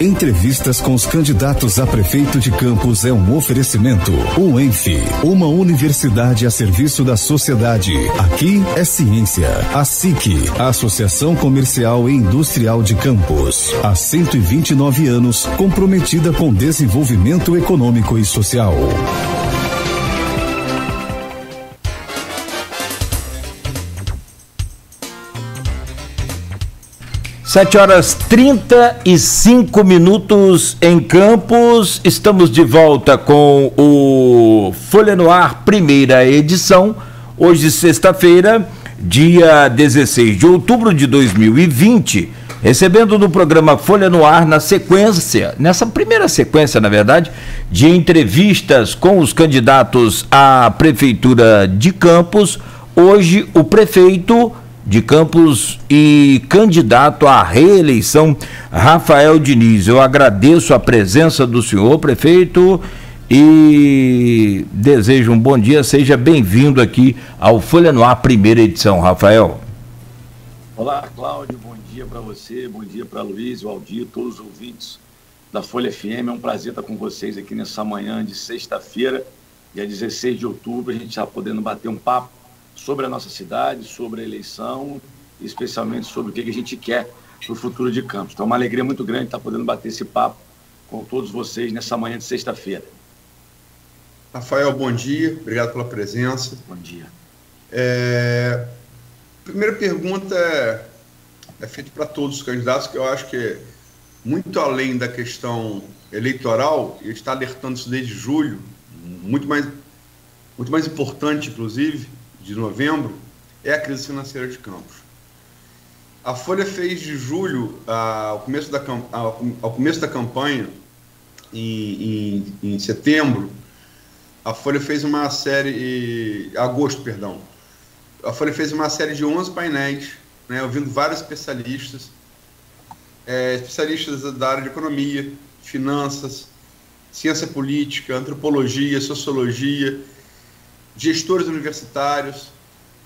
Entrevistas com os candidatos a prefeito de Campos é um oferecimento. UENF, uma universidade a serviço da sociedade. Aqui é ciência. A SIC, a Associação Comercial e Industrial de Campos. Há 129 anos, comprometida com desenvolvimento econômico e social. 7h35 em Campos. Estamos de volta com o Folha no Ar, primeira edição. Hoje, sexta-feira, dia 16 de outubro de 2020, recebendo no programa Folha no Ar, nessa primeira sequência, na verdade, de entrevistas com os candidatos à Prefeitura de Campos. Hoje, o prefeito de Campos e candidato à reeleição, Rafael Diniz. Eu agradeço a presença do senhor prefeito e desejo um bom dia. Seja bem-vindo aqui ao Folha no Ar, primeira edição, Rafael. Olá, Cláudio, bom dia para você, bom dia para Luiz, o Aldir, todos os ouvintes da Folha FM. É um prazer estar com vocês aqui nessa manhã de sexta-feira, dia 16 de outubro. A gente está podendo bater um papo sobre a nossa cidade, sobre a eleição, e especialmente sobre o que a gente quer para o futuro de Campos. Então é uma alegria muito grande estar podendo bater esse papo com todos vocês nessa manhã de sexta-feira. Rafael, bom dia, obrigado pela presença. Bom dia. Primeira pergunta é feita para todos os candidatos, que eu acho que muito além da questão eleitoral, e a gente está alertando isso desde julho, muito mais importante, inclusive, de novembro, é a crise financeira de Campos. A Folha fez de julho ao começo da campanha, em setembro, a Folha fez uma série, agosto, perdão, a Folha fez uma série de 11 painéis, né, ouvindo vários especialistas da área de economia, finanças, ciência política, antropologia, sociologia, gestores universitários,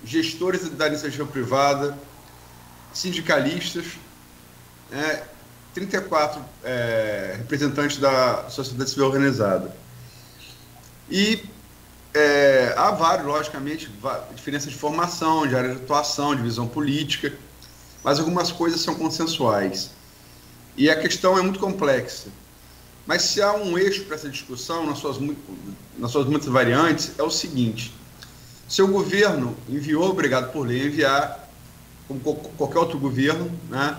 gestores da iniciativa privada, sindicalistas, 34 representantes da sociedade civil organizada. E há vários, logicamente, diferenças de formação, de área de atuação, de visão política, mas algumas coisas são consensuais. E a questão é muito complexa. Mas se há um eixo para essa discussão, nas suas muitas variantes, é o seguinte: seu governo enviou, obrigado por lei, enviar, como qualquer outro governo, né,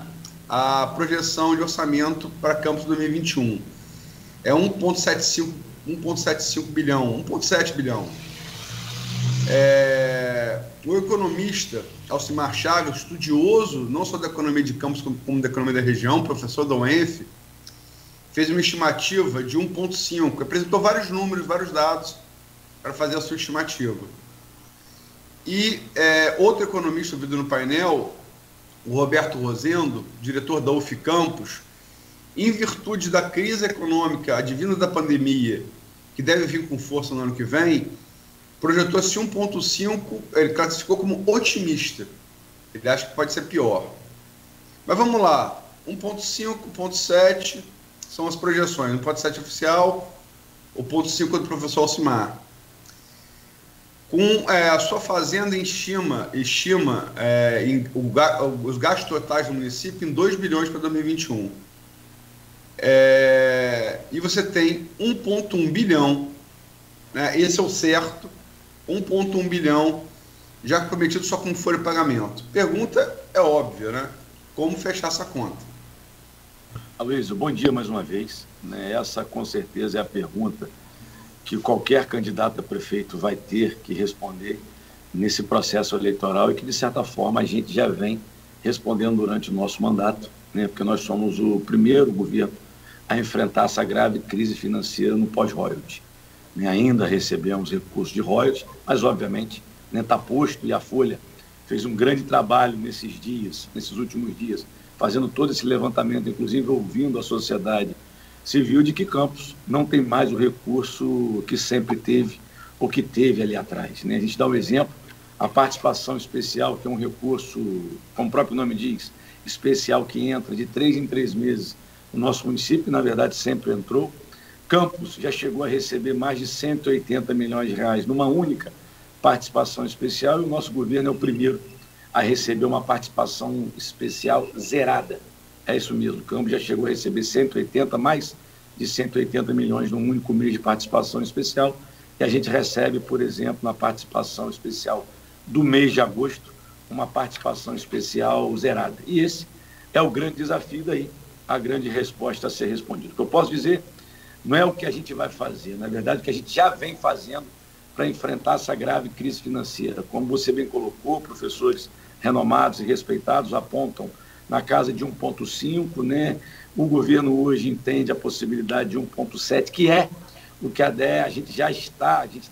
a projeção de orçamento para Campos 2021. É 1,75 bilhão, 1,7 bilhão. O economista Alcimar Chagas, estudioso não só da economia de Campos, como da economia da região, professor da UENF, fez uma estimativa de 1,5, apresentou vários números, vários dados para fazer a sua estimativa. E outro economista ouvido no painel, o Roberto Rosendo, diretor da UF Campos, em virtude da crise econômica advinda da pandemia, que deve vir com força no ano que vem, projetou-se 1,5, ele classificou como otimista. Ele acha que pode ser pior. Mas vamos lá, 1,5, 1,7... são as projeções, 1,7 oficial, o 0,5 do professor Alcimar. Com a sua fazenda estima os gastos totais do município em 2 bilhões para 2021. E você tem 1,1 bilhão, né, esse é o certo, 1,1 bilhão já prometido só como folha de pagamento. Pergunta é óbvia, né? Como fechar essa conta? Aloysio, bom dia mais uma vez. Essa, com certeza, é a pergunta que qualquer candidato a prefeito vai ter que responder nesse processo eleitoral e que, de certa forma, a gente já vem respondendo durante o nosso mandato, né? Porque nós somos o primeiro governo a enfrentar essa grave crise financeira no pós-royalty. Ainda recebemos recursos de royalties, mas, obviamente, está posto, e a Folha fez um grande trabalho nesses últimos dias, fazendo todo esse levantamento, inclusive ouvindo a sociedade civil, de que Campos não tem mais o recurso que sempre teve ou que teve ali atrás. A gente dá um exemplo, a participação especial, que é um recurso, como o próprio nome diz, especial, que entra de 3 em 3 meses o nosso município, na verdade, sempre entrou. Campos já chegou a receber mais de 180 milhões de reais numa única participação especial, e o nosso governo é o primeiro a receber uma participação especial zerada. É isso mesmo, Campos já chegou a receber 180, mais de 180 milhões num único mês de participação especial, e a gente recebe, por exemplo, na participação especial do mês de agosto, uma participação especial zerada. E esse é o grande desafio daí, a grande resposta a ser respondida. O que eu posso dizer não é o que a gente vai fazer, na verdade, o que a gente já vem fazendo para enfrentar essa grave crise financeira. Como você bem colocou, professores renomados e respeitados apontam na casa de 1,5, né? O governo hoje entende a possibilidade de 1,7, que é o que a gente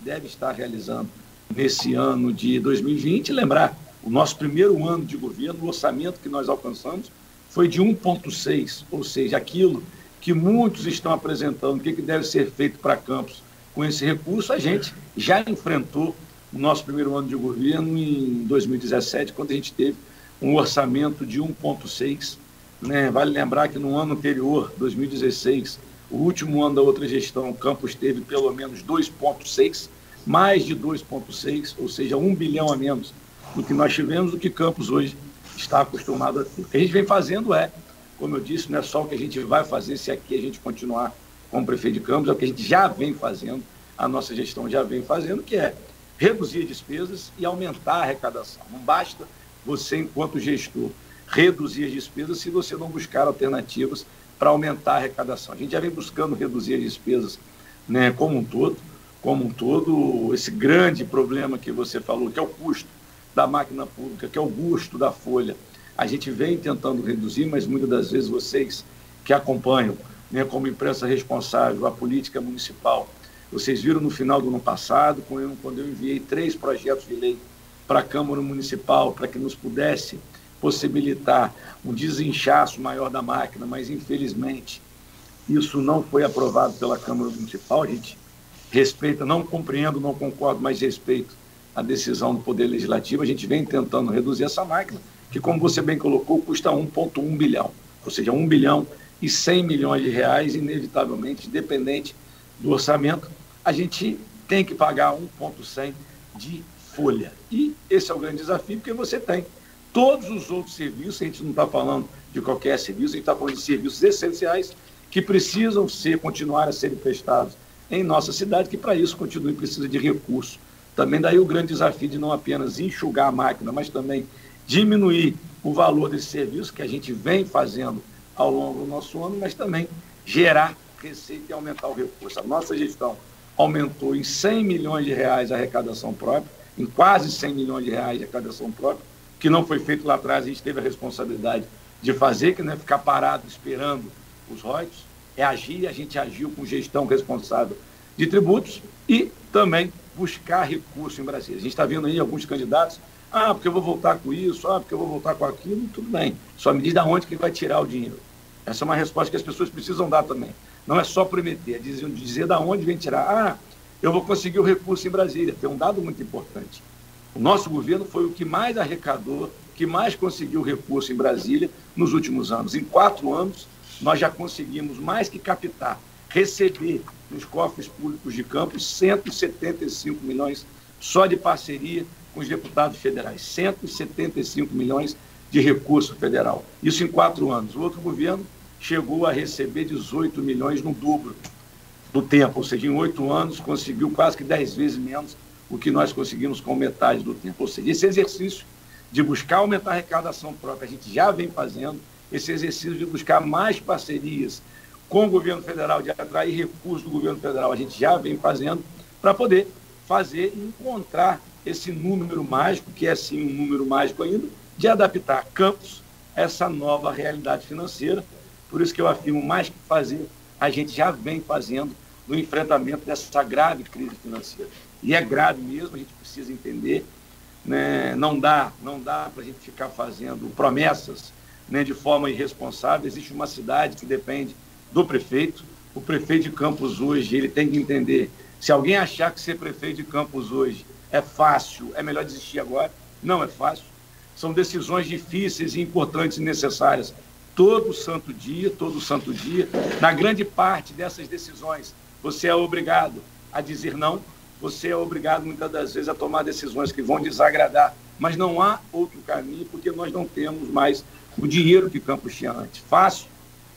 deve estar realizando nesse ano de 2020. Lembrar, o nosso primeiro ano de governo, o orçamento que nós alcançamos foi de 1,6, ou seja, aquilo que muitos estão apresentando, o que deve ser feito para Campos com esse recurso, a gente já enfrentou o nosso primeiro ano de governo em 2017, quando a gente teve um orçamento de 1,6. Né? Vale lembrar que no ano anterior, 2016, o último ano da outra gestão, Campos teve pelo menos 2,6, mais de 2,6, ou seja, 1 bilhão a menos do que nós tivemos, do que Campos hoje está acostumado a ter. O que a gente vem fazendo como eu disse, não é só o que a gente vai fazer se aqui a gente continuar como prefeito de Campos, é o que a gente já vem fazendo, a nossa gestão já vem fazendo, que é reduzir despesas e aumentar a arrecadação. Não basta você, enquanto gestor, reduzir as despesas se você não buscar alternativas para aumentar a arrecadação. A gente já vem buscando reduzir as despesas, né, como um todo, esse grande problema que você falou, que é o custo da máquina pública, que é o custo da folha. A gente vem tentando reduzir, mas muitas das vezes vocês que acompanham, né, como imprensa responsável, a política municipal, vocês viram no final do ano passado, quando eu enviei 3 projetos de lei para a Câmara Municipal, para que nos pudesse possibilitar um desinchaço maior da máquina, mas infelizmente isso não foi aprovado pela Câmara Municipal. A gente respeita, não compreendo, não concordo, mas respeito a decisão do Poder Legislativo. A gente vem tentando reduzir essa máquina, que, como você bem colocou, custa 1,1 bilhão, ou seja, 1 bilhão e 100 milhões de reais, inevitavelmente, independente do orçamento, a gente tem que pagar 1,100 de folha. E esse é o grande desafio, porque você tem todos os outros serviços, a gente não está falando de qualquer serviço, a gente está falando de serviços essenciais que precisam continuar a serem prestados em nossa cidade, que para isso precisa de recursos. Também daí o grande desafio de não apenas enxugar a máquina, mas também diminuir o valor desse serviço que a gente vem fazendo ao longo do nosso ano, mas também gerar receita e aumentar o recurso. A nossa gestão aumentou em 100 milhões de reais a arrecadação própria, em quase 100 milhões de reais de arrecadação própria, que não foi feito lá atrás, a gente teve a responsabilidade de fazer, que não é ficar parado esperando os royalties, é agir, a gente agiu com gestão responsável de tributos e também buscar recurso em Brasília. A gente está vendo aí alguns candidatos, porque eu vou voltar com isso, porque eu vou voltar com aquilo, tudo bem. Só me diz de onde que vai tirar o dinheiro. Essa é uma resposta que as pessoas precisam dar também. Não é só prometer, é dizer de onde vem tirar. Eu vou conseguir o recurso em Brasília. Tem um dado muito importante. O nosso governo foi o que mais arrecadou, que mais conseguiu recurso em Brasília nos últimos anos. Em 4 anos, nós já conseguimos mais que captar, receber nos cofres públicos de Campos 175 milhões só de parceria com os deputados federais. 175 milhões de recurso federal. Isso em 4 anos. O outro governo chegou a receber 18 milhões no dobro do tempo, ou seja, em 8 anos conseguiu quase que 10 vezes menos o que nós conseguimos com metade do tempo. Ou seja, esse exercício de buscar aumentar a arrecadação própria, a gente já vem fazendo, esse exercício de buscar mais parcerias com o governo federal, de atrair recursos do governo federal, a gente já vem fazendo para poder fazer e encontrar esse número mágico, que é sim um número mágico ainda, de adaptar Campos a essa nova realidade financeira. Por isso que eu afirmo, mais que fazer, a gente já vem fazendo no enfrentamento dessa grave crise financeira. E é grave mesmo, a gente precisa entender, né? Não dá para a gente ficar fazendo promessas, né, de forma irresponsável. Existe uma cidade que depende do prefeito. O prefeito de Campos hoje, ele tem que entender, se alguém achar que ser prefeito de Campos hoje é fácil, é melhor desistir agora. Não é fácil. São decisões difíceis e importantes e necessárias todo santo dia, na grande parte dessas decisões, você é obrigado a dizer não, você é obrigado, muitas das vezes, a tomar decisões que vão desagradar, mas não há outro caminho, porque nós não temos mais o dinheiro que Campos tinha antes. Fácil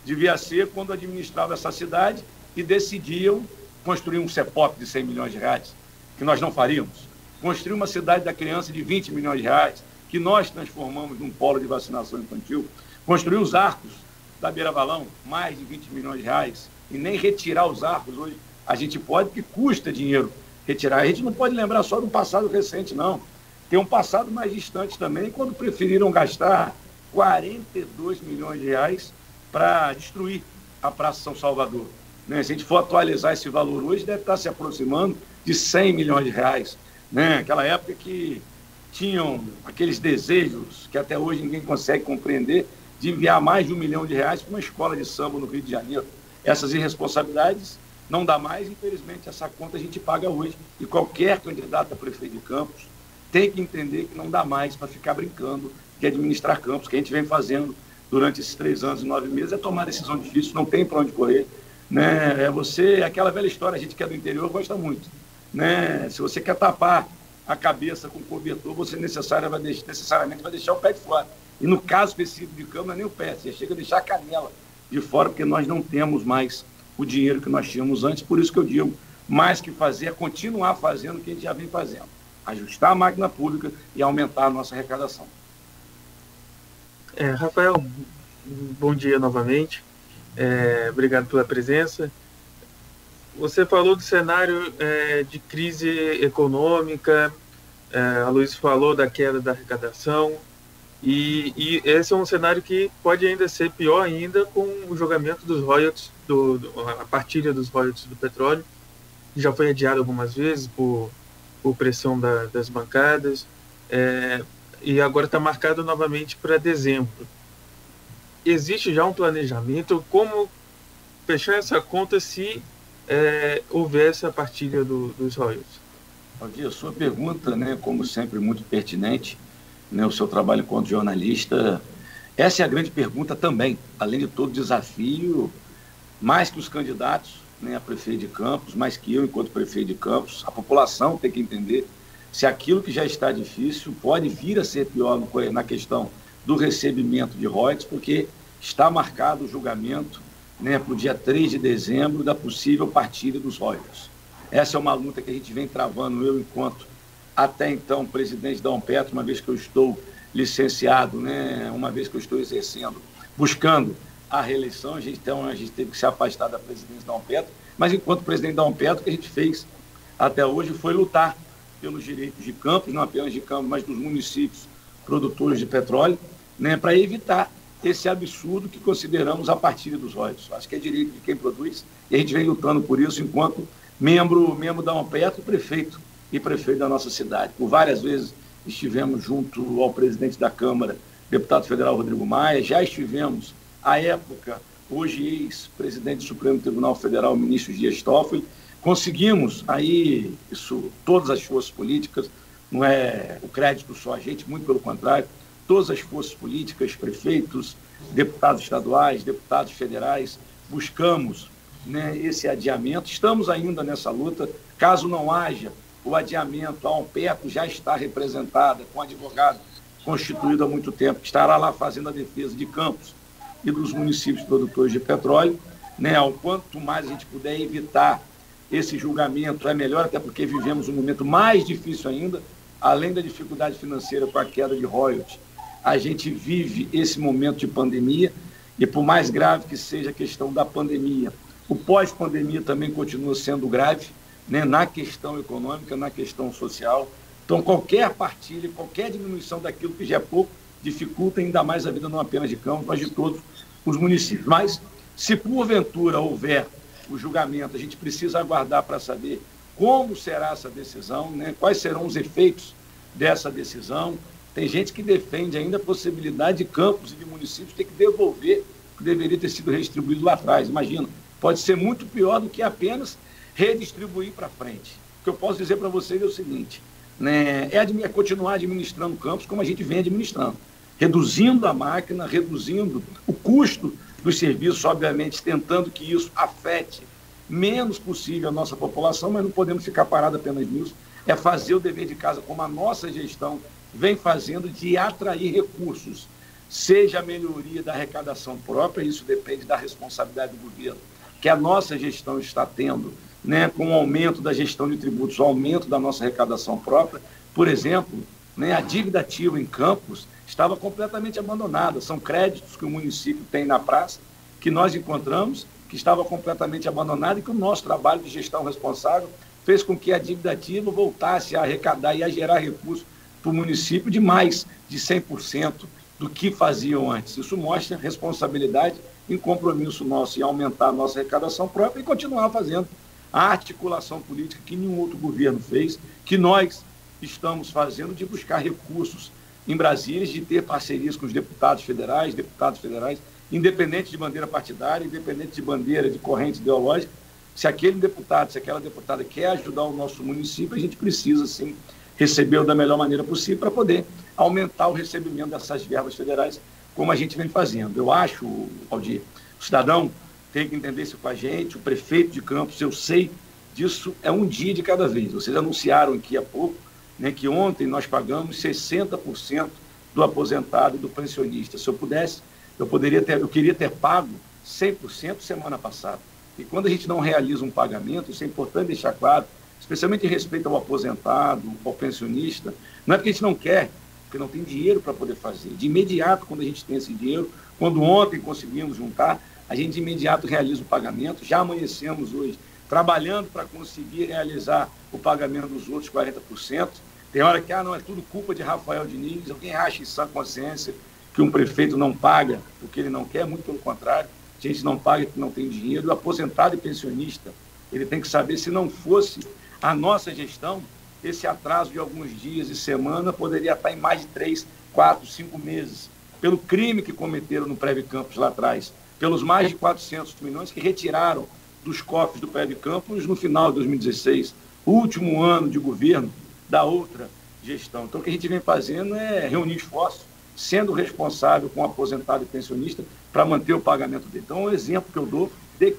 devia ser quando administrava essa cidade e decidiam construir um CEPOP de 100 milhões de reais, que nós não faríamos. Construir uma cidade da criança de 20 milhões de reais, que nós transformamos num polo de vacinação infantil. Construir os arcos da Beira Valão, mais de 20 milhões de reais, e nem retirar os arcos hoje. A gente pode, porque custa dinheiro retirar. A gente não pode lembrar só do passado recente, não. Tem um passado mais distante também, quando preferiram gastar 42 milhões de reais para destruir a Praça São Salvador. Né? Se a gente for atualizar esse valor hoje, deve estar se aproximando de 100 milhões de reais. Né? Aquela época que tinham aqueles desejos que até hoje ninguém consegue compreender, de enviar mais de R$1 milhão para uma escola de samba no Rio de Janeiro. Essas irresponsabilidades não dá mais, infelizmente, essa conta a gente paga hoje. E qualquer candidato a prefeito de Campos tem que entender que não dá mais para ficar brincando de administrar Campos, que a gente vem fazendo durante esses 3 anos e 9 meses, é tomar decisão difícil, não tem para onde correr. Né? Aquela velha história, a gente que é do interior gosta muito. Né? Se você quer tapar a cabeça com cobertor, você necessariamente vai deixar o pé de fora. E no caso específico de Campos, não é nem o pé, você chega a deixar a canela de fora, porque nós não temos mais o dinheiro que nós tínhamos antes. Por isso que eu digo, mais que fazer, é continuar fazendo o que a gente já vem fazendo. Ajustar a máquina pública e aumentar a nossa arrecadação. Rafael, bom dia novamente. Obrigado pela presença. Você falou do cenário de crise econômica, a Luiz falou da queda da arrecadação, e esse é um cenário que pode ainda ser pior ainda com o julgamento dos royalties, a partilha dos royalties do petróleo, que já foi adiado algumas vezes por pressão das bancadas, e agora está marcado novamente para dezembro. Existe já um planejamento como fechar essa conta se houver essa partilha dos royalties? Aldir, a sua pergunta, né, como sempre, muito pertinente, né, o seu trabalho enquanto jornalista, essa é a grande pergunta também, além de todo o desafio, mais que os candidatos, né, a prefeito de Campos, mais que eu enquanto prefeito de Campos, a população tem que entender se aquilo que já está difícil pode vir a ser pior na questão do recebimento de royalties, porque está marcado o julgamento, né, para o dia 3 de dezembro da possível partilha dos royalties. Essa é uma luta que a gente vem travando, eu enquanto até então presidente da Ampetro, uma vez que eu estou licenciado, né, uma vez que eu estou exercendo, buscando a reeleição, a gente teve que se afastar da presidência da Ampetro, mas enquanto presidente da Ampetro, o que a gente fez até hoje foi lutar pelos direitos de Campos, não apenas de Campos, mas dos municípios produtores de petróleo, né, para evitar esse absurdo que consideramos a partilha dos royalties. Acho que é direito de quem produz, e a gente vem lutando por isso enquanto membro da Ampetro e prefeito da nossa cidade. Por várias vezes estivemos junto ao presidente da Câmara, deputado federal Rodrigo Maia, já estivemos, à época, hoje ex-presidente do Supremo Tribunal Federal, ministro Dias Toffoli, conseguimos aí, isso, todas as forças políticas, não é o crédito só a gente, muito pelo contrário, todas as forças políticas, prefeitos, deputados estaduais, deputados federais, buscamos, né, esse adiamento. Estamos ainda nessa luta. Caso não haja o adiamento, a Ampetro já está representada com advogado constituído há muito tempo, que estará lá fazendo a defesa de Campos e dos municípios produtores de petróleo. Né, ao quanto mais a gente puder evitar esse julgamento, é melhor, até porque vivemos um momento mais difícil ainda, além da dificuldade financeira com a queda de royalties. A gente vive esse momento de pandemia, e por mais grave que seja a questão da pandemia, o pós-pandemia também continua sendo grave, né, na questão econômica, na questão social. Então, qualquer partilha, qualquer diminuição daquilo que já é pouco, dificulta ainda mais a vida não apenas de Campos, mas de todos os municípios. Mas, se porventura houver o julgamento, a gente precisa aguardar para saber como será essa decisão, né, quais serão os efeitos dessa decisão. Tem gente que defende ainda a possibilidade de Campos e de municípios ter que devolver o que deveria ter sido redistribuído lá atrás. Imagina, pode ser muito pior do que apenas redistribuir para frente. O que eu posso dizer para vocês é o seguinte, né, é continuar administrando Campos como a gente vem administrando. reduzindo a máquina, reduzindo o custo dos serviços, obviamente, tentando que isso afete menos possível a nossa população, mas não podemos ficar parados apenas nisso. É fazer o dever de casa, como a nossa gestão vem fazendo, de atrair recursos, seja a melhoria da arrecadação própria, isso depende da responsabilidade do governo, que a nossa gestão está tendo, né, com o aumento da gestão de tributos, o aumento da nossa arrecadação própria. Por exemplo, né, a dívida ativa em Campos estava completamente abandonada. São créditos que o município tem na praça, que nós encontramos, que estava completamente abandonada, e que o nosso trabalho de gestão responsável fez com que a dívida ativa voltasse a arrecadar e a gerar recursos para o município de mais de 100% do que faziam antes. Isso mostra responsabilidade e compromisso nosso em aumentar a nossa arrecadação própria e continuar fazendo a articulação política que nenhum outro governo fez, que nós estamos fazendo, de buscar recursos em Brasília, de ter parcerias com os deputados federais, independente de bandeira partidária, independente de bandeira, de corrente ideológica. Se aquele deputado, se aquela deputada quer ajudar o nosso município, a gente precisa, sim, receber da melhor maneira possível para poder aumentar o recebimento dessas verbas federais, como a gente vem fazendo. Eu acho, Aldir, o cidadão tem que entender isso com a gente, o prefeito de Campos, eu sei disso, é um dia de cada vez. Vocês anunciaram aqui há pouco, né, que ontem nós pagamos 60% do aposentado e do pensionista. Se eu pudesse, eu queria ter pago 100% semana passada. E quando a gente não realiza um pagamento, isso é importante deixar claro, especialmente em respeito ao aposentado, ao pensionista, não é porque a gente não quer, porque não tem dinheiro para poder fazer. De imediato, quando a gente tem esse dinheiro, quando ontem conseguimos juntar, a gente de imediato realiza o pagamento. Já amanhecemos hoje trabalhando para conseguir realizar o pagamento dos outros 40%. Tem hora que, não, é tudo culpa de Rafael Diniz. Alguém acha em sã consciência que um prefeito não paga porque ele não quer? Muito pelo contrário, a gente não paga porque não tem dinheiro. O aposentado e pensionista, ele tem que saber, se não fosse a nossa gestão, esse atraso de alguns dias e semana poderia estar em mais de 3, 4, 5 meses, pelo crime que cometeram no Prévio Campos lá atrás, pelos mais de 400 milhões que retiraram dos cofres do Prévio Campos no final de 2016, o último ano de governo da outra gestão. Então, o que a gente vem fazendo é reunir esforços, sendo responsável com o aposentado e pensionista para manter o pagamento dele. Então, é um exemplo que eu dou de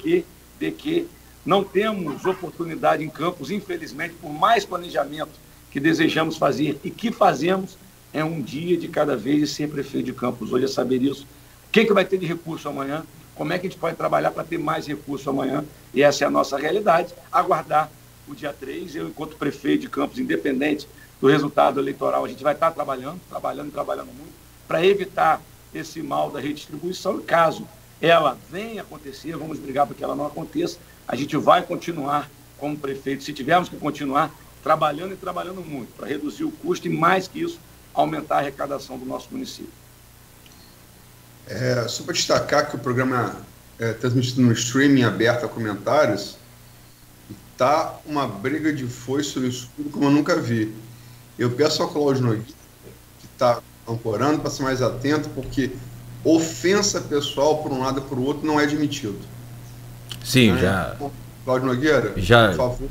que não temos oportunidade em Campos, infelizmente, por mais planejamento que desejamos fazer e que fazemos, é um dia de cada vez de ser prefeito de Campos. Hoje é saber isso. O que vai ter de recurso amanhã? Como é que a gente pode trabalhar para ter mais recurso amanhã? E essa é a nossa realidade. Aguardar o dia 3, eu, enquanto prefeito de Campos, independente do resultado eleitoral, a gente vai estar trabalhando muito, para evitar esse mal da redistribuição. E caso ela venha acontecer, vamos brigar para que ela não aconteça, a gente vai continuar como prefeito, se tivermos que continuar trabalhando e trabalhando muito, para reduzir o custo e, mais que isso, aumentar a arrecadação do nosso município. Só para destacar que o programa é transmitido no streaming aberto a comentários, está uma briga de foice no escuro como eu nunca vi. Eu peço ao Cláudio Nogueira, que está ancorando, para ser mais atento, porque ofensa pessoal por um lado e por outro não é admitido. Sim, já. Cláudio Nogueira, já. Por favor.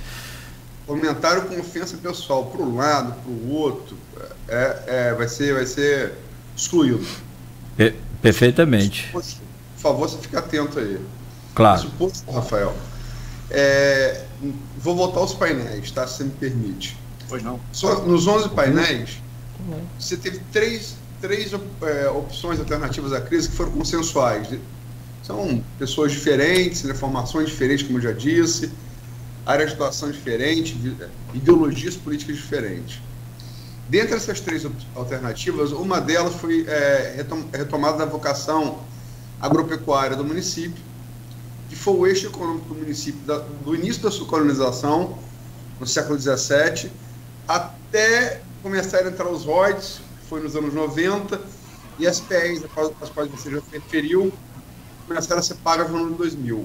Comentário com ofensa pessoal para um lado, para o outro, vai ser excluído. Perfeitamente. Por favor, você fica atento aí. Claro. Suposto, Rafael. Vou voltar aos painéis, tá? Se você me permite. Pois não. Nos 11 painéis, você teve três opções alternativas à crise que foram consensuais. São pessoas diferentes, né, formações diferentes, como eu já disse, áreas de atuação diferentes, ideologias políticas diferentes. Dentre essas três alternativas, uma delas foi retomada da vocação agropecuária do município, que foi o eixo econômico do município do início da sua colonização, no século XVII, até começar a entrar os royds, que foi nos anos 90, e as PEs, às quais você já se referiu, começaram a ser pagas no ano 2000.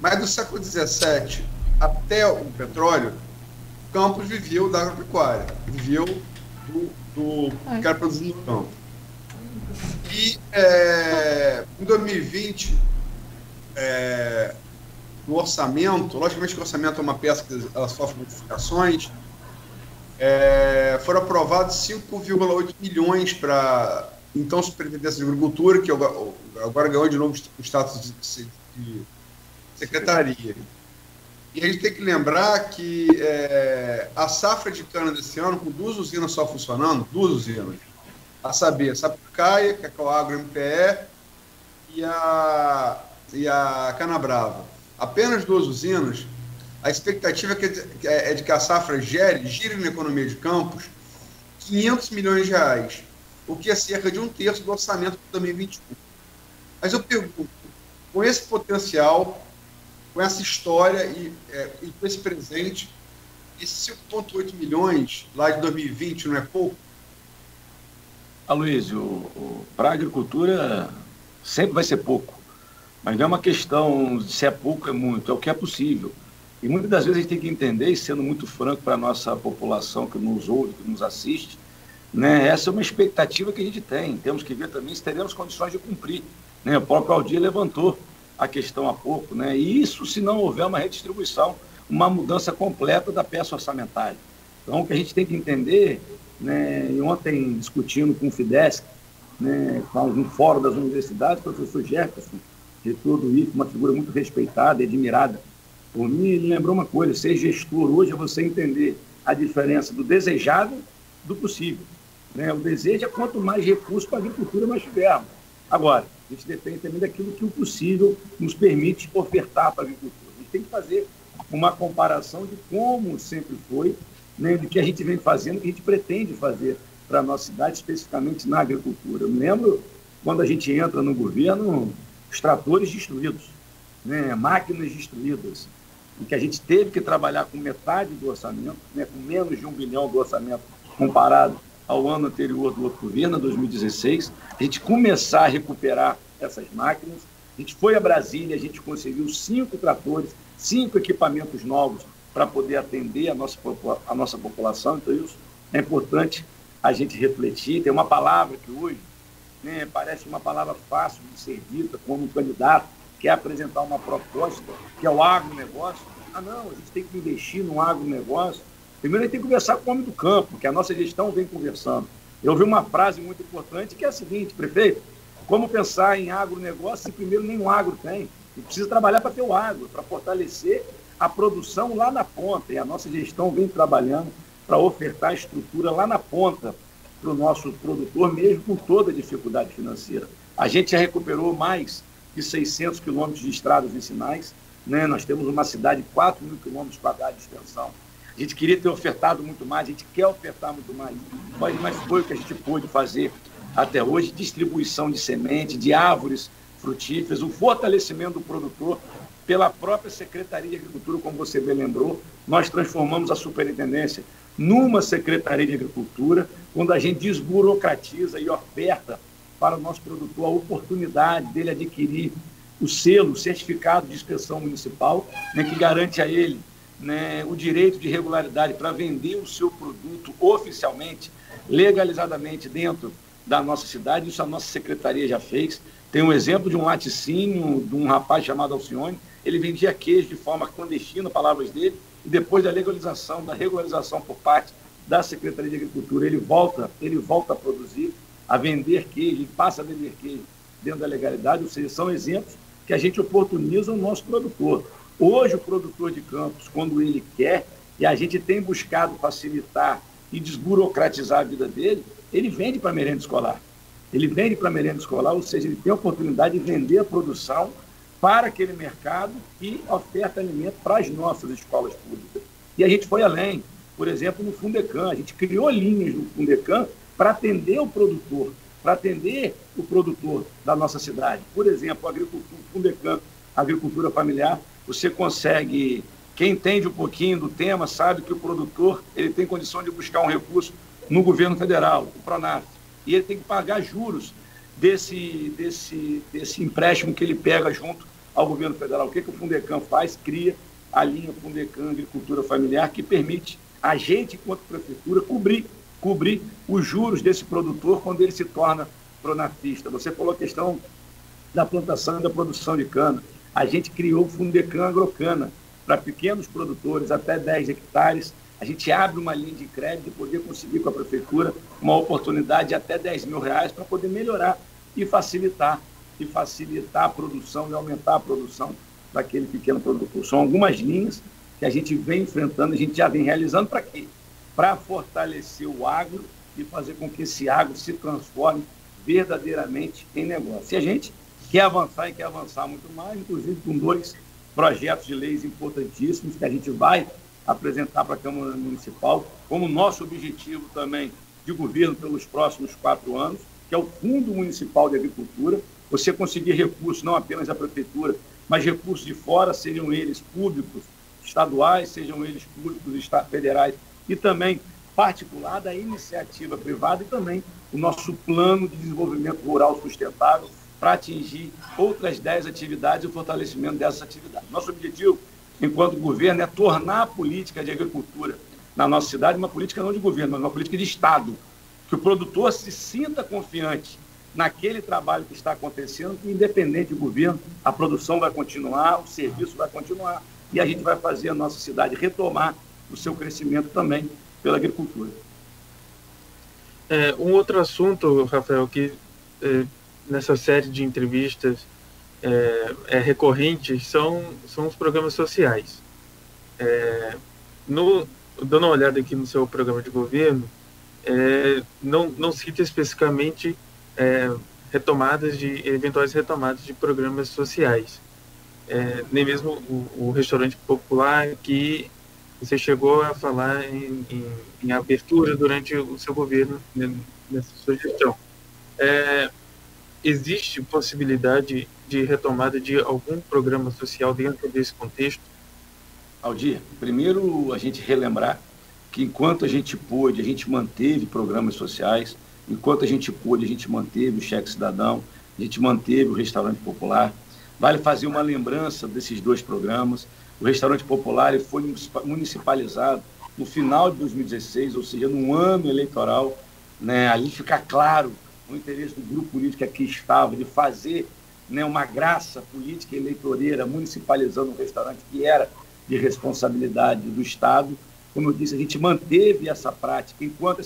Mas do século XVII até o petróleo, Campos viveu da agropecuária, viveu do que era produzido no campo. E em 2020, no orçamento, logicamente que o orçamento é uma peça que ela sofre modificações, foram aprovados 5,8 milhões para então Superintendência de Agricultura, que agora ganhou de novo o status de secretaria. E a gente tem que lembrar que a safra de cana desse ano, com 2 usinas só funcionando, 2 usinas, a saber, a Sapucaia, que é a Coagro MPE, e a Canabrava. Apenas 2 usinas, a expectativa é de que a safra gire na economia de Campos 500 milhões de reais, o que é cerca de 1/3 do orçamento de 2021. Mas eu pergunto, com esse potencial, com essa história e com esse presente, esses 5,8 milhões lá de 2020 não é pouco? Aloysio, para a agricultura sempre vai ser pouco, mas não é uma questão de se é pouco, é muito, é o que é possível. E muitas das vezes a gente tem que entender, e sendo muito franco para a nossa população que nos ouve, que nos assiste, né, essa é uma expectativa que a gente tem. Temos que ver também se teremos condições de cumprir. Né? O próprio Aldir levantou a questão há pouco, né? E isso se não houver uma redistribuição, uma mudança completa da peça orçamentária. Então, o que a gente tem que entender, né, e ontem discutindo com o FIDESC, né, com um fórum das universidades, o professor Jefferson, reitor do IFE, uma figura muito respeitada e admirada por mim, ele lembrou uma coisa: ser gestor hoje é você entender a diferença do desejável do possível. Né? O desejo é quanto mais recursos para a agricultura nós tivermos. Agora, a gente depende também daquilo que o possível nos permite ofertar para a agricultura. A gente tem que fazer uma comparação de como sempre foi, né, do que a gente vem fazendo, que a gente pretende fazer para a nossa cidade, especificamente na agricultura. Eu me lembro quando a gente entra no governo, os tratores destruídos, né, máquinas destruídas, em que a gente teve que trabalhar com metade do orçamento, né, com menos de 1 bilhão do orçamento comparado ao ano anterior do outro governo, 2016, a gente começar a recuperar essas máquinas. A gente foi a Brasília, a gente conseguiu 5 tratores, 5 equipamentos novos para poder atender a nossa população. Então, isso é importante a gente refletir. Tem uma palavra que hoje, né, parece uma palavra fácil de ser dita como um candidato que quer apresentar uma proposta, que é o agronegócio. Não, a gente tem que investir no agronegócio. Primeiro, a gente tem que conversar com o homem do campo, que a nossa gestão vem conversando. Eu ouvi uma frase muito importante, que é a seguinte: prefeito, como pensar em agronegócio se primeiro nenhum agro tem? E precisa trabalhar para ter o agro, para fortalecer a produção lá na ponta. E a nossa gestão vem trabalhando para ofertar estrutura lá na ponta para o nosso produtor, mesmo com toda a dificuldade financeira. A gente já recuperou mais de 600 quilômetros de estradas vicinais, né? Nós temos uma cidade de 4.000 quilômetros quadrados de extensão. A gente queria ter ofertado muito mais, a gente quer ofertar muito mais, mas foi o que a gente pôde fazer até hoje: distribuição de semente, de árvores frutíferas, o fortalecimento do produtor pela própria Secretaria de Agricultura, como você bem lembrou. Nós transformamos a superintendência numa Secretaria de Agricultura, quando a gente desburocratiza e oferta para o nosso produtor a oportunidade dele adquirir o selo, o certificado de inspeção municipal, né, que garante a ele, né, o direito de regularidade para vender o seu produto oficialmente, legalizadamente dentro da nossa cidade. Isso a nossa secretaria já fez. Tem um exemplo de um laticínio, de um rapaz chamado Alcione. Ele vendia queijo de forma clandestina, palavras dele, e depois da regularização por parte da Secretaria de Agricultura, ele volta a produzir, a vender queijo, ele passa a vender queijo dentro da legalidade. Ou seja, são exemplos que a gente oportuniza o nosso produtor. Hoje, o produtor de Campos, quando ele quer, e a gente tem buscado facilitar e desburocratizar a vida dele, ele vende para merenda escolar. Ou seja, ele tem a oportunidade de vender a produção para aquele mercado e oferta alimento para as nossas escolas públicas. E a gente foi além. Por exemplo, no Fundecam, a gente criou linhas no Fundecam para atender o produtor, da nossa cidade. Por exemplo, o Fundecam, agricultura familiar, você consegue, quem entende um pouquinho do tema sabe que o produtor ele tem condição de buscar um recurso no governo federal, o Pronaf, e ele tem que pagar juros desse empréstimo que ele pega junto ao governo federal. O que o Fundecam faz? Cria a linha Fundecam Agricultura Familiar, que permite a gente, enquanto prefeitura, cobrir os juros desse produtor quando ele se torna pronafista. Você falou a questão da plantação e da produção de cana. A gente criou o Fundecam Agrocana para pequenos produtores até 10 hectares, a gente abre uma linha de crédito e poder conseguir com a prefeitura uma oportunidade de até R$10 mil para poder melhorar e facilitar a produção e aumentar a produção daquele pequeno produtor. São algumas linhas que a gente vem enfrentando, a gente já vem realizando para quê? Para fortalecer o agro e fazer com que esse agro se transforme verdadeiramente em negócio. E a gente quer avançar e quer avançar muito mais, inclusive com 2 projetos de leis importantíssimos que a gente vai apresentar para a Câmara Municipal, como nosso objetivo também de governo pelos próximos 4 anos, que é o Fundo Municipal de Agricultura, você conseguir recursos não apenas da Prefeitura, mas recursos de fora, sejam eles públicos, estaduais, sejam eles públicos, federais, e também particular da iniciativa privada e também o nosso plano de desenvolvimento rural sustentável para atingir outras 10 atividades e o fortalecimento dessas atividades. Nosso objetivo, enquanto governo, é tornar a política de agricultura na nossa cidade uma política não de governo, mas uma política de Estado, que o produtor se sinta confiante naquele trabalho que está acontecendo, que independente do governo, a produção vai continuar, o serviço vai continuar e a gente vai fazer a nossa cidade retomar o seu crescimento também pela agricultura. Um outro assunto, Rafael, que nessa série de entrevistas é recorrente, são os programas sociais. Dando uma olhada aqui no seu programa de governo, não cita especificamente eventuais retomadas de programas sociais. Nem mesmo o restaurante popular, que você chegou a falar em abertura durante o seu governo, nessa sua gestão. Existe possibilidade de retomada de algum programa social dentro desse contexto? Aldir, primeiro a gente relembrar que enquanto a gente pôde, a gente manteve programas sociais, enquanto a gente pôde, a gente manteve o Cheque Cidadão, a gente manteve o Restaurante Popular. Vale fazer uma lembrança desses 2 programas. O Restaurante Popular ele foi municipalizado no final de 2016, ou seja, num ano eleitoral, né? Ali fica claro o interesse do grupo político que aqui estava de fazer, né, uma graça política e eleitoreira municipalizando um restaurante que era de responsabilidade do Estado. Como eu disse, a gente manteve essa prática enquanto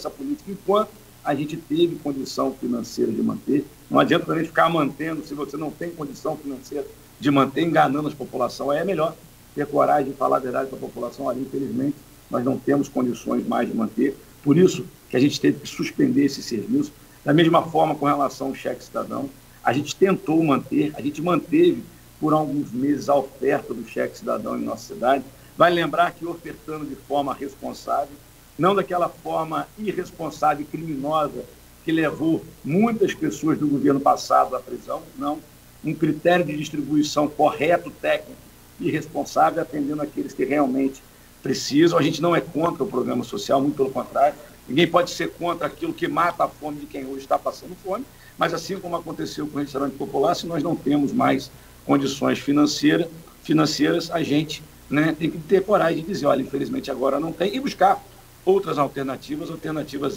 a gente teve condição financeira de manter. Não adianta também ficar mantendo se você não tem condição financeira de manter, enganando a população. Aí é melhor ter coragem de falar a verdade para a população. Ali, infelizmente, nós não temos condições mais de manter. Por isso que a gente teve que suspender esse serviço. Da mesma forma, com relação ao Cheque Cidadão, a gente tentou manter, a gente manteve por alguns meses a oferta do Cheque Cidadão em nossa cidade. Vai lembrar que ofertando de forma responsável, não daquela forma irresponsável e criminosa que levou muitas pessoas do governo passado à prisão, não. Um critério de distribuição correto, técnico e responsável, atendendo aqueles que realmente precisam. A gente não é contra o programa social, muito pelo contrário. Ninguém pode ser contra aquilo que mata a fome de quem hoje está passando fome, mas assim como aconteceu com o Restaurante Popular, se nós não temos mais condições financeiras, a gente, né, tem que ter coragem de dizer, olha, infelizmente agora não tem, e buscar outras alternativas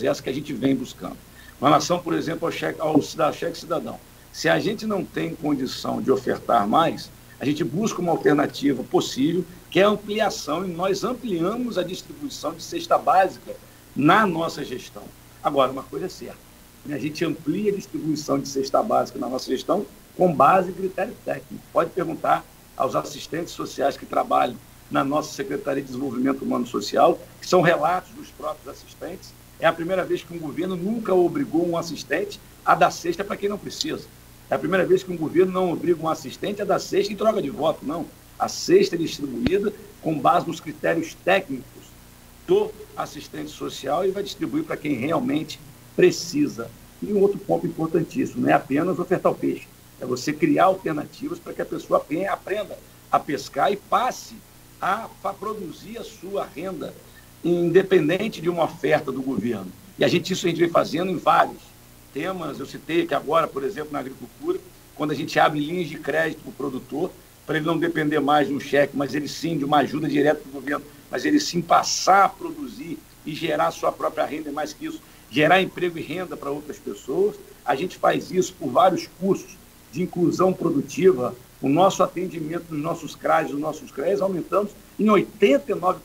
essas que a gente vem buscando. Com relação, por exemplo, ao Cheque Cidadão, se a gente não tem condição de ofertar mais, a gente busca uma alternativa possível, que é a ampliação, e nós ampliamos a distribuição de cesta básica na nossa gestão. Agora, uma coisa é certa, a gente amplia a distribuição de cesta básica na nossa gestão com base em critério técnico. Pode perguntar aos assistentes sociais que trabalham na nossa Secretaria de Desenvolvimento Humano e Social, que são relatos dos próprios assistentes. É a primeira vez que um governo nunca obrigou um assistente a dar cesta para quem não precisa. É a primeira vez que um governo não obriga um assistente a dar cesta em troca de voto, não. A cesta é distribuída com base nos critérios técnicos do assistente social e vai distribuir para quem realmente precisa. E um outro ponto importantíssimo, não é apenas ofertar o peixe, é você criar alternativas para que a pessoa aprenda a pescar e passe a produzir a sua renda, independente de uma oferta do governo. E isso a gente vem fazendo em vários temas. Eu citei que agora, por exemplo, na agricultura, quando a gente abre linhas de crédito para o produtor, para ele não depender mais de um cheque, mas ele sim de uma ajuda direta do governo, mas ele sim passar a produzir e gerar sua própria renda, e mais que isso, gerar emprego e renda para outras pessoas. A gente faz isso por vários cursos de inclusão produtiva, O nosso atendimento nos nossos CRAs, nos nossos CREAs, aumentamos em 89%.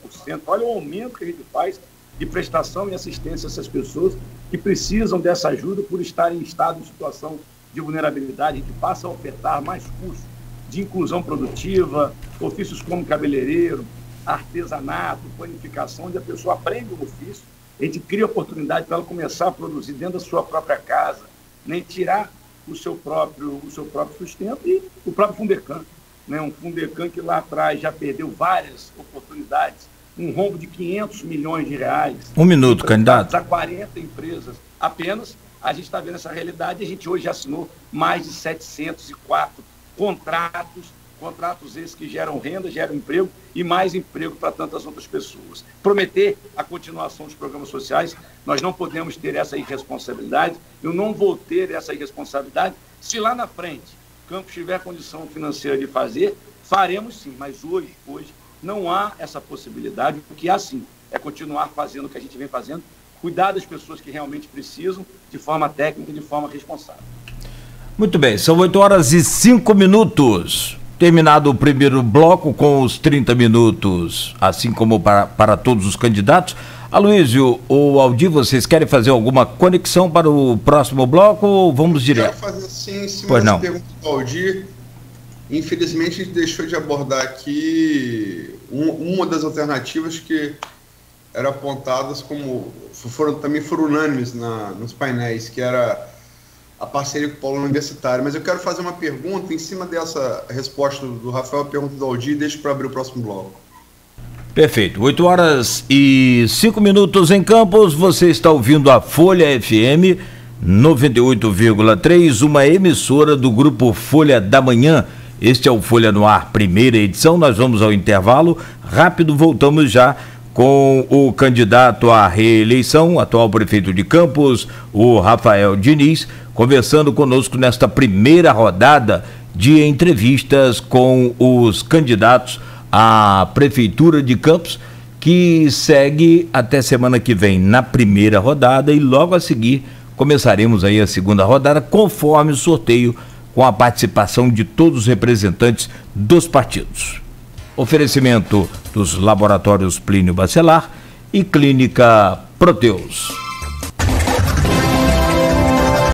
Olha o aumento que a gente faz de prestação e assistência a essas pessoas que precisam dessa ajuda por estarem em estado de situação de vulnerabilidade. A gente passa a ofertar mais cursos de inclusão produtiva, ofícios como cabeleireiro, artesanato, panificação, onde a pessoa aprende o ofício, a gente cria oportunidade para ela começar a produzir dentro da sua própria casa, né, tirar o seu próprio sustento, e o próprio Fundecan, né, um Fundecan que lá atrás já perdeu várias oportunidades, um rombo de 500 milhões de reais. Um minuto, candidato. A 40 empresas apenas. A gente está vendo essa realidade e a gente hoje já assinou mais de 704 contratos esses que geram renda, geram emprego e mais emprego para tantas outras pessoas. Prometer a continuação dos programas sociais, nós não podemos ter essa irresponsabilidade, eu não vou ter essa irresponsabilidade. Se lá na frente Campos tiver condição financeira de fazer, faremos sim, mas hoje não há essa possibilidade. O que há sim é continuar fazendo o que a gente vem fazendo, cuidar das pessoas que realmente precisam, de forma técnica e de forma responsável. Muito bem, são 8h05. Terminado o primeiro bloco com os 30 minutos, assim como para todos os candidatos. Aloysio ou Aldir, vocês querem fazer alguma conexão para o próximo bloco ou vamos direto? Quero fazer sim, em cima dessa pergunta do Aldir. Infelizmente, a gente deixou de abordar aqui uma das alternativas que eram apontadas como também foram unânimes nos painéis, que era a parceria com o polo universitário. Mas eu quero fazer uma pergunta em cima dessa resposta do Rafael, a pergunta do Aldir, e deixo para abrir o próximo bloco. Perfeito. 8h05 em Campos. Você está ouvindo a Folha FM 98,3, uma emissora do grupo Folha da Manhã. Este é o Folha no Ar, primeira edição. Nós vamos ao intervalo rápido, voltamos já com o candidato à reeleição, atual prefeito de Campos, o Rafael Diniz, conversando conosco nesta primeira rodada de entrevistas com os candidatos à prefeitura de Campos, que segue até semana que vem na primeira rodada e logo a seguir começaremos aí a segunda rodada, conforme o sorteio, com a participação de todos os representantes dos partidos. Oferecimento dos laboratórios Plínio Bacelar e Clínica Proteus.